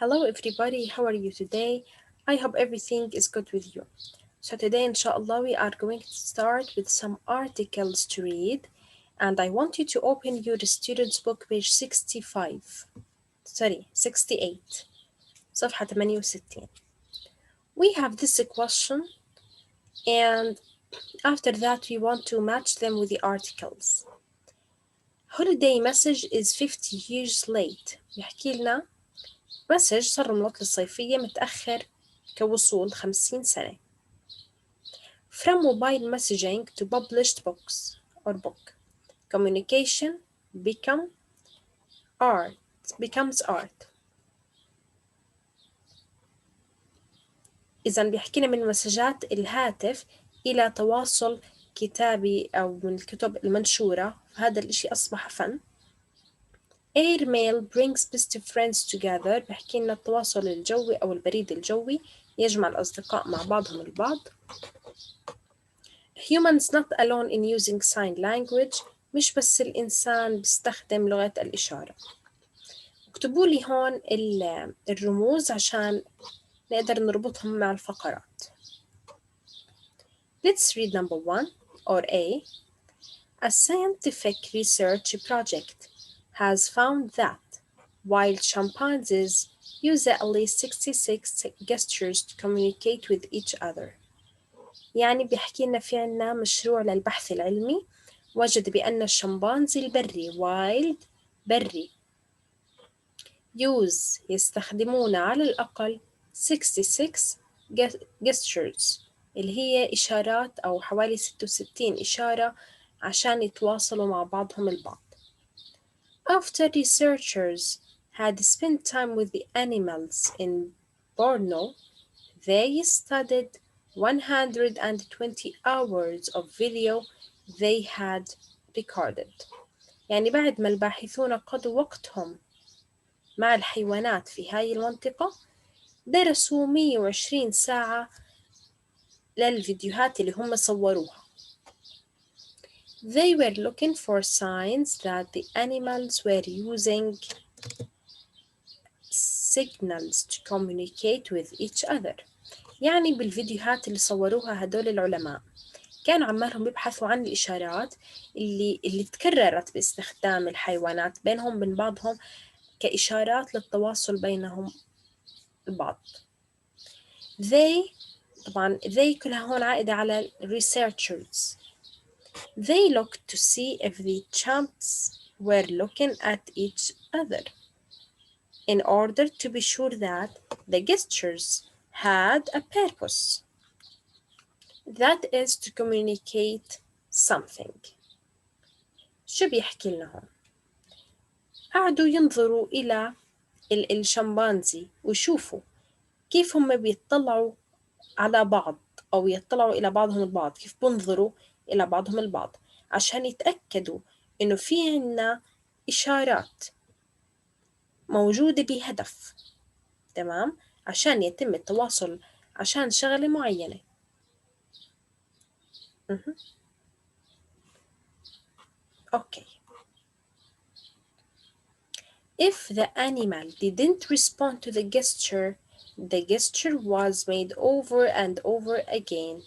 Hello everybody, how are you today? I hope everything is good with you. So today inshallah we are going to start with some articles to read and I want you to open your student's book page 68 صفحة 68. We have this question and after that we want to match them with the articles. Holiday message is 50 years late. بيحكي لنا مسج صار العطلة الصيفية متأخر كوصول 50 سنة. From mobile messaging to published books or book, communication becomes art. إذا بيحكينا من مسجات الهاتف إلى تواصل كتابي أو من الكتب المنشورة، هذا الإشي أصبح فن. Airmail brings best friends together، بحكي لنا التواصل الجوي أو البريد الجوي يجمع الأصدقاء مع بعضهم البعض. Humans not alone in using sign language، مش بس الإنسان بيستخدم لغة الإشارة. اكتبوا لي هون الرموز عشان نقدر نربطهم مع الفقرات. Let's read number 1 or A. A scientific research project has found that while chimpanzees use at least 66 gestures to communicate with each other. يعني بيحكي لنا في عنا مشروع للبحث العلمي وجد بأن الشمبانزي البري wild بري يستخدمون على الأقل 66 gestures اللي هي إشارات أو حوالي 66 إشارة عشان يتواصلوا مع بعضهم البعض. After researchers had spent time with the animals in Borneo, they studied 120 hours of video they had recorded. يعني بعد ما الباحثون قضوا وقتهم مع الحيوانات في هاي المنطقة درسوا 120 ساعة للفيديوهات اللي هم صوروها. They were looking for signs that the animals were using signals to communicate with each other. يعني بالفيديوهات اللي صوروها هدول العلماء كانوا عمالهم بيبحثوا عن الإشارات اللي تكررت باستخدام الحيوانات بينهم من بعضهم كإشارات للتواصل بينهم البعض. طبعا they كلها هون عائدة على researchers. They looked to see if the chimps were looking at each other in order to be sure that the gestures had a purpose. That is to communicate something. شو بيحكي لنا هون؟ قعدوا ينظروا إلى الشمبانزي ويشوفوا كيف هم بيطلعوا على بعض أو يطلعوا إلى بعضهم البعض، كيف بنظروا إلى بعضهم البعض عشان يتأكدوا إنه في عنا إشارات موجودة بهدف، تمام؟ عشان يتم التواصل عشان شغلة معينة. Okay. If the animal didn't respond to the gesture was made over and over again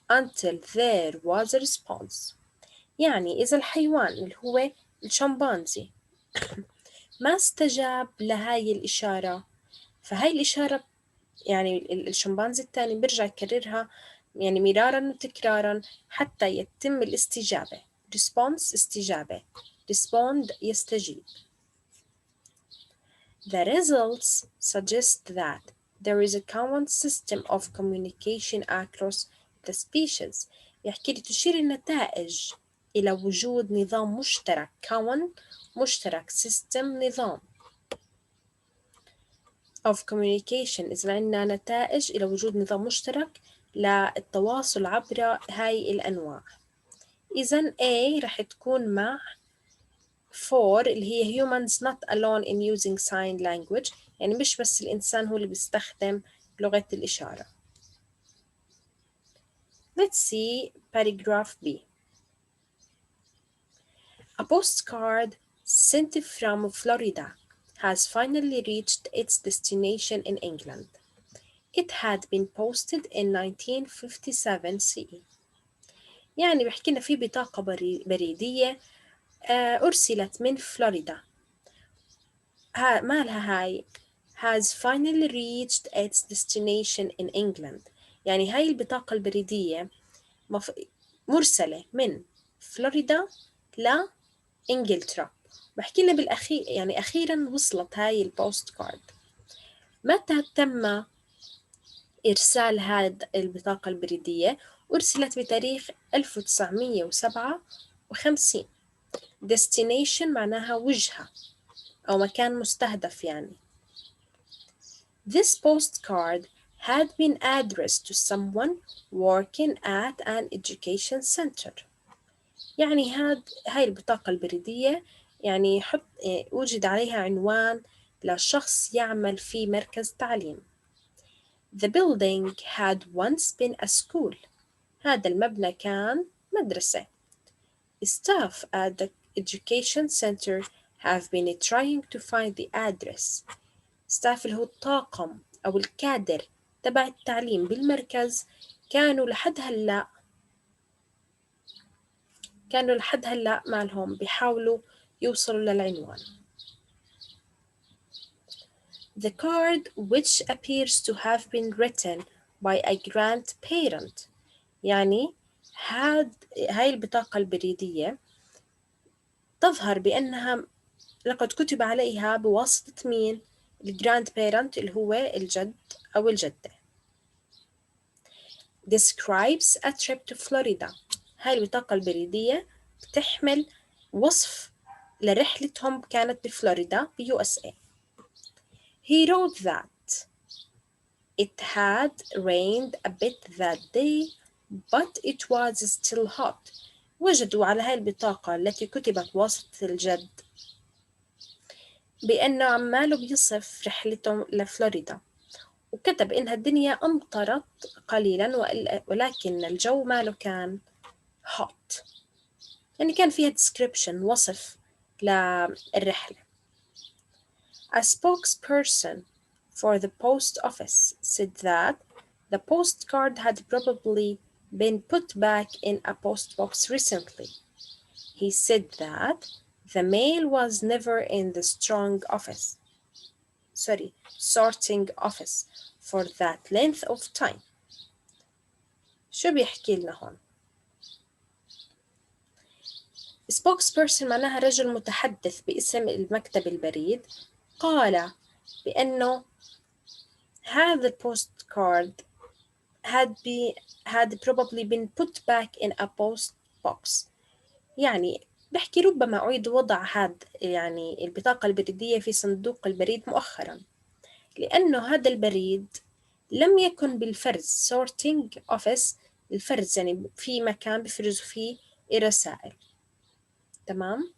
until there was a response. يعني إذا الحيوان اللي هو الشمبانزي ما استجاب لهاي الإشارة فهاي الإشارة يعني الشمبانزي الثاني بيرجع يكررها يعني مرارا وتكرارا حتى يتم الاستجابة. response استجابة، respond يستجيب. The results suggest that there is a common system of communication across the species. يحكي لي تشير النتائج إلى وجود نظام مشترك common مشترك system نظام of communication. إذا عندنا نتائج إلى وجود نظام مشترك للتواصل عبر هاي الأنواع. إذن A رح تكون مع 4 اللي هي humans not alone in using sign language، يعني مش بس الإنسان هو اللي بيستخدم لغة الإشارة. Let's see paragraph B. A postcard sent from Florida has finally reached its destination in England. It had been posted in 1957 CE. يعني بحكي لنا في بطاقة بريدية أرسلت من فلوريدا. مالها هاي has finally reached its destination in England. يعني هاي البطاقة البريدية مرسلة من فلوريدا لإنجلترا. بحكي لنا بالأخير يعني أخيرا وصلت هاي البوست كارد. متى تم إرسال هذه البطاقة البريدية؟ أرسلت بتاريخ 1957. destination معناها وجهة أو مكان مستهدف يعني. This postcard had been addressed to someone working at an education center. يعني هاي البطاقة البريدية يعني وجد عليها عنوان لشخص يعمل في مركز تعليم. The building had once been a school. هذا المبنى كان مدرسة. Staff at the education center have been trying to find the address. staff اللي هو الطاقم أو الكادر تبع التعليم بالمركز كانوا لحد هلأ مالهم بيحاولوا يوصلوا للعنوان. The card, which appears to have been written by a grandparent. يعني هاي البطاقة البريدية تظهر بأنها لقد كتب عليها بواسطة مين؟ الجراند بيرنت اللي هو الجد أو الجدة. describes a trip to Florida. هاي البطاقة البريدية بتحمل وصف لرحلتهم كانت بفلوريدا USA. He wrote that it had rained a bit that day but it was still hot. وجدوا على هاي البطاقة التي كتبت بواسطة الجد بأنه عماله بيصف رحلته لفلوريدا وكتب إنها الدنيا أمطرت قليلا ولكن الجو ماله كان hot. يعني كان فيها description وصف للرحلة. A spokesperson for the post office said that the postcard had probably been put back in a post box recently. He said that the mail was never in the sorting office for that length of time. شو بيحكي لنا هون؟ spokesperson معناها رجل متحدث باسم المكتب البريد قال بأنه هذا البوست كارد had probably been put back in a post box. يعني بحكي ربما أعيد وضع يعني البطاقة البريدية في صندوق البريد مؤخرا لأنه هذا البريد لم يكن بالفرز sorting office. الفرز يعني في مكان بفرزوا فيه الرسائل. تمام.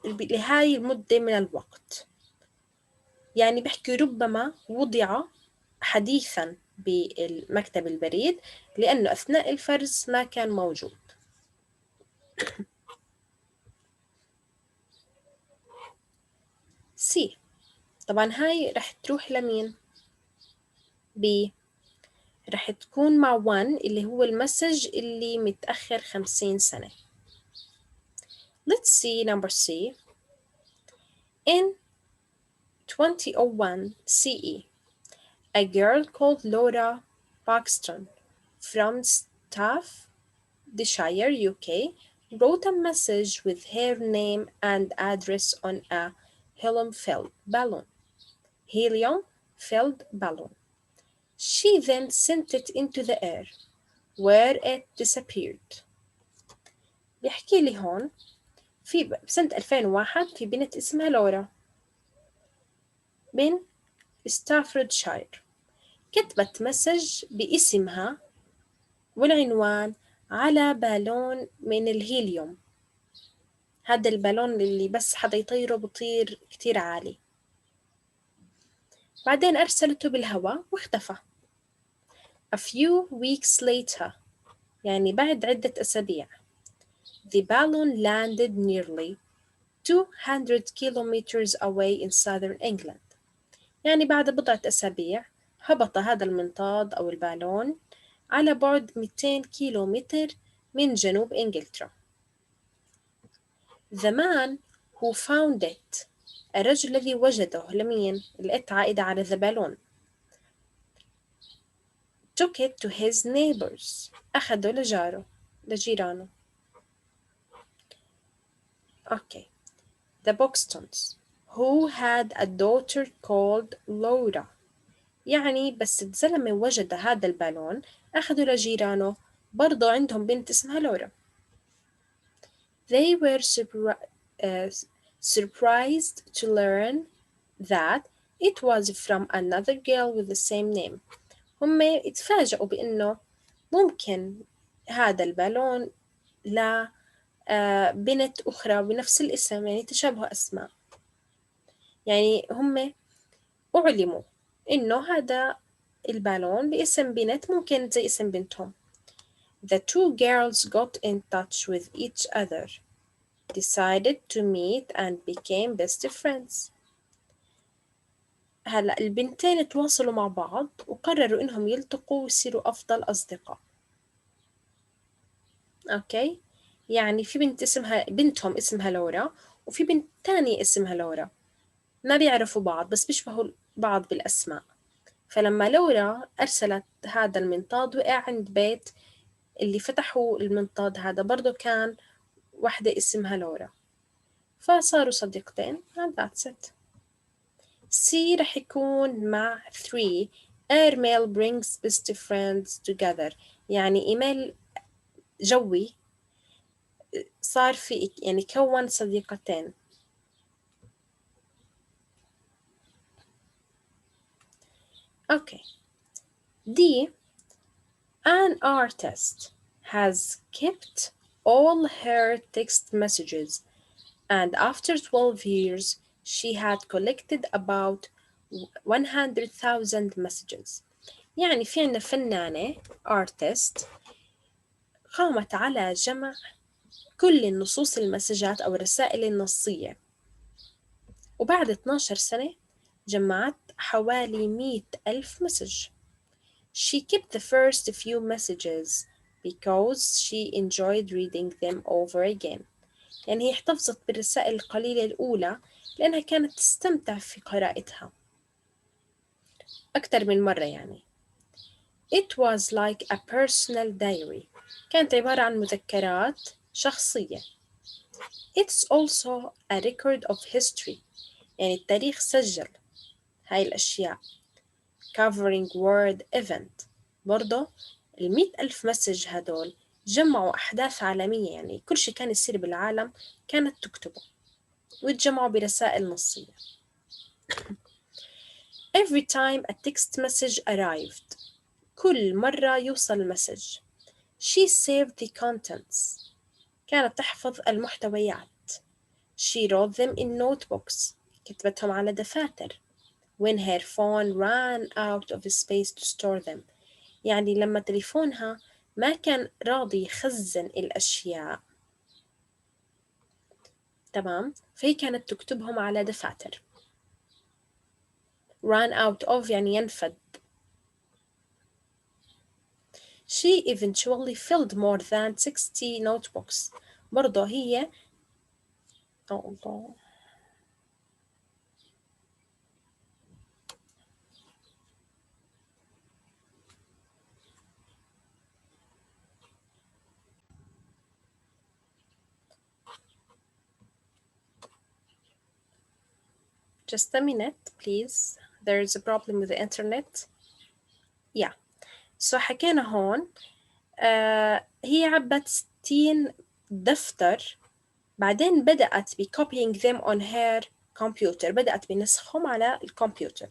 لهاي المدة من الوقت يعني بحكي ربما وضع حديثا بالمكتب البريد لأنه أثناء الفرز ما كان موجود. سي طبعا هاي رح تروح لمين؟ رح تكون مع 1 اللي هو المسج اللي متأخر 50 سنة. Let's see number C. In 2001 CE, a girl called Laura Paxton from Staffordshire, UK, wrote a message with her name and address on a helium-filled balloon. She then sent it into the air, where it disappeared. بيحكي لي هون في بسنة 2001 في بنت اسمها لورا من ستافردشاير كتبت مسج باسمها والعنوان على بالون من الهيليوم. هذا البالون اللي بس حدا يطيره بطير كتير عالي. بعدين أرسلته بالهواء واختفى. A few weeks later يعني بعد عدة أسابيع The balloon landed nearly 200 kilometers away in southern England. يعني بعد بضعة أسابيع هبط هذا المنطاد أو البالون على بعد 200 كيلومتر من جنوب إنجلترا. The man who found it الرجل الذي وجده لمين؟ الإت عائدة على the balloon took it to his neighbors أخده لجيرانه. Okay. The Buxtons who had a daughter called Laura. يعني بس الزلمة وجد هذا البالون أخذوا لجيرانه برضو عندهم بنت اسمها لورا. They were surprised to learn that it was from another girl with the same name. هم اتفاجئوا بأنه ممكن هذا البالون ل بنت أخرى بنفس الاسم، يعني تشابه أسماء. يعني هم أعلموا إنه هذا البالون باسم بنت ممكن زي اسم بنتهم. The two girls got in touch with each other, decided to meet and became best friends. هلأ البنتين تواصلوا مع بعض وقرروا إنهم يلتقوا ويصيروا أفضل أصدقاء. أوكي، يعني في بنتهم اسمها لورا، وفي بنت تانية اسمها لورا، ما بيعرفوا بعض بس بيشبهوا بعض بالأسماء. فلما لورا أرسلت هذا المنطاد وقع عند بيت اللي فتحوا المنطاد هذا برضو كان واحدة اسمها لورا، فصاروا صديقتين and that's it. C رح يكون مع 3 airmail brings best friends together، يعني إيميل جوي صار في يعني كون صديقتين. Okay. D, an artist has kept all her text messages, and after 12 years she had collected about 100,000 messages. يعني في عنا فنانة artist قامت على جمع كل النصوص المسجات أو الرسائل النصية، وبعد 12 سنة جمعت حوالي 100,000 مسج. She kept the first few messages because she enjoyed reading them over again. يعني هي احتفظت بالرسائل القليلة الأولى لأنها كانت تستمتع في قراءتها أكثر من مرة. يعني It was like a personal diary. كانت عبارة عن مذكرات شخصية. It's also a record of history. يعني التاريخ سجل هاي الأشياء. Covering world event. برضه 100,000 مسج هدول جمعوا أحداث عالمية، يعني كل شيء كان يصير بالعالم كانت تكتبه ويتجمعوا برسائل نصية. Every time a text message arrived. كل مرة يوصل مسج. She saved the contents. كانت تحفظ المحتويات. She wrote them in notebooks. كتبتهم على دفاتر. When her phone ran out of space to store them. يعني لما تليفونها ما كان راضي يخزن الأشياء، تمام، فهي كانت تكتبهم على دفاتر. run out of يعني ينفد. She eventually filled more than 60 notebooks. برضه هي الله just a minute please, there is a problem with the internet. yeah so حكينا هون هي عبت 60 دفتر، بعدين بدأت ب copying them on her computer، بدأت بنسخهم على الكمبيوتر.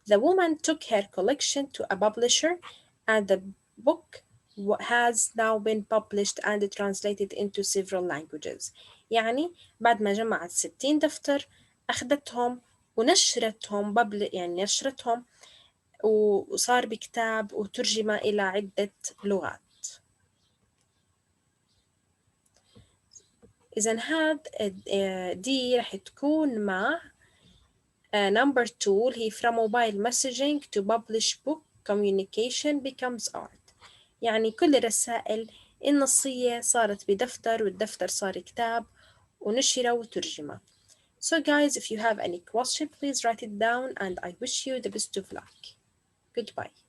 The woman took her collection to a publisher and the book has now been published and translated into several languages. يعني بعد ما جمعت 60 دفتر أخذتهم ونشرتهم يعني نشرتهم وصار بكتاب وترجم إلى عدة لغات. إذا هاد دي رح تكون مع number 2 اللي هي from mobile messaging to publish book communication becomes art. يعني كل الرسائل النصية صارت بدفتر والدفتر صار كتاب ونشر وترجمة. So guys, if you have any question, please write it down and I wish you the best of luck. Goodbye.